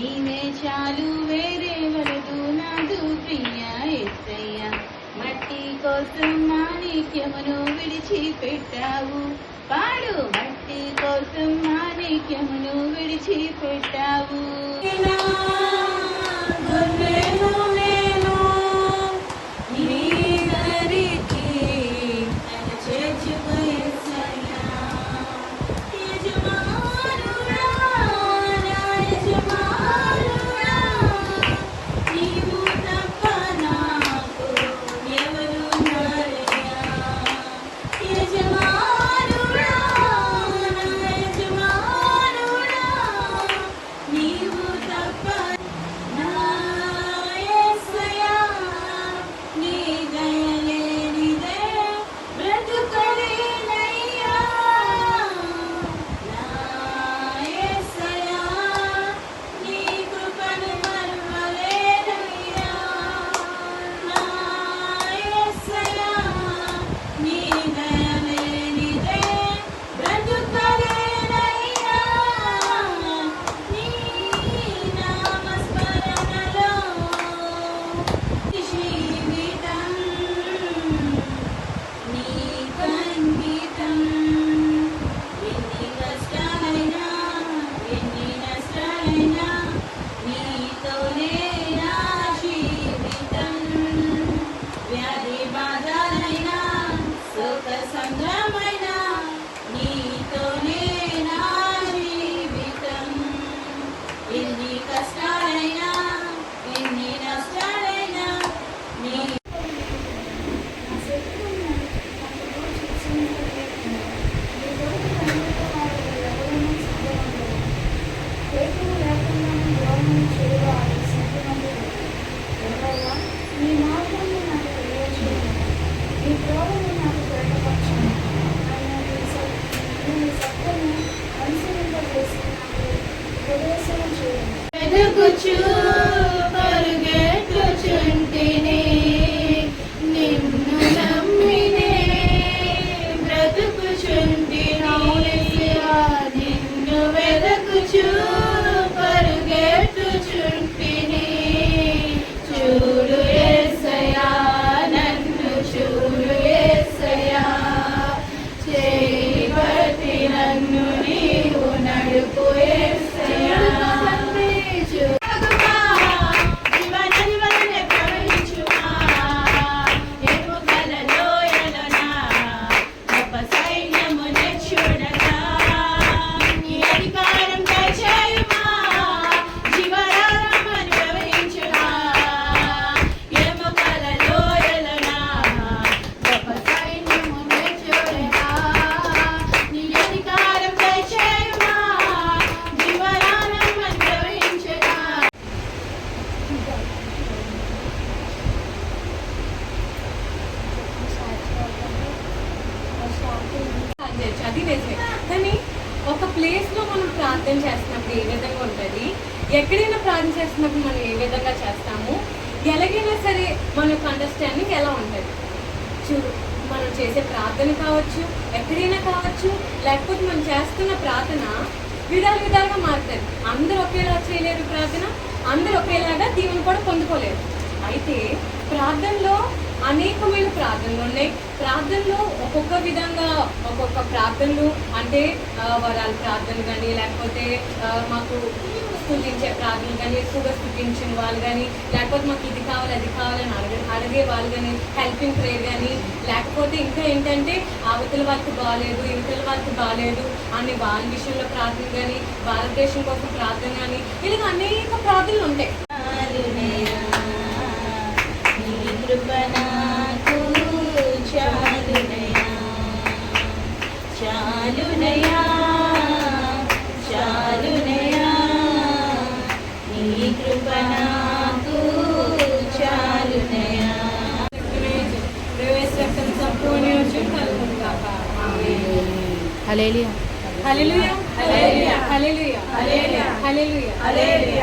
నీవే చాలు వేరెవరదు నాదు ప్రియ యేసయ్య. మట్టి కోసం మాణిక్యమును విడిచిపెట్టావు, పాడు మట్టి కోసం మాణిక్యమును విడిచిపెట్టావు. వెలుగుచు పరుగెత్తుచుంటిని నిన్ను నమ్మినే బ్రతుకుచుంటిని. నిన్ను వెలుగుచు పరుగెత్తుచుంటిని. చూడు యేసయ్యా, నన్ను చూడు యేసయ్యా, చేయబట్టి నన్ను నీవు నడుపు యేసయ్యా. అది నిజమే. కానీ ఒక ప్లేస్లో మనం ప్రార్థన చేస్తున్నప్పుడు ఏ విధంగా ఉంటుంది, ఎక్కడైనా ప్రార్థన చేస్తున్నప్పుడు మనం ఏ విధంగా చేస్తాము, ఎలాగైనా సరే మన యొక్క అండర్స్టాండింగ్ ఎలా ఉంటుంది. చూడు, మనం చేసే ప్రార్థన కావచ్చు, ఎక్కడైనా కావచ్చు, లేకపోతే మనం చేస్తున్న ప్రార్థన విధాలుగా మారుతుంది. అందరూ ఒకేలా చేయలేరు ప్రార్థన, అందరూ ఒకేలాగా దీవెన కూడా పొందుకోలేరు. అయితే ప్రార్థనలో అనేకమైన ప్రార్థనలు ఉన్నాయి. ప్రార్థనలో ఒక్కొక్క విధంగా ఒక్కొక్క ప్రార్థనలు అంటే వరాల ప్రార్థనలు కానీ, లేకపోతే మాకు స్తుతించే ప్రార్థనలు కానీ, ఎక్కువగా స్తుతించిన వాళ్ళు కానీ, లేకపోతే మాకు ఇది కావాలి అది కావాలని అడిగే వాళ్ళు కానీ, హెల్పింగ్ ప్రేయర్ కానీ, లేకపోతే ఇంకా ఏంటంటే అవతల వాళ్ళకి బాగాలేదు, ఇవతల వాళ్ళకి బాగాలేదు అనే వాళ్ళ విషయంలో ప్రార్థన కానీ, భారతదేశం కోసం ప్రార్థన కానీ, ఇలాగ అనేక ప్రార్థనలు ఉంటాయి. చాలునయా చాలునయా నీ కృప నాకు చాలునయా. హల్లెలూయా హల్లెలూయా హల్లెలూయా హల్లెలూయా హల్లెలూయా హల్లెలూయా.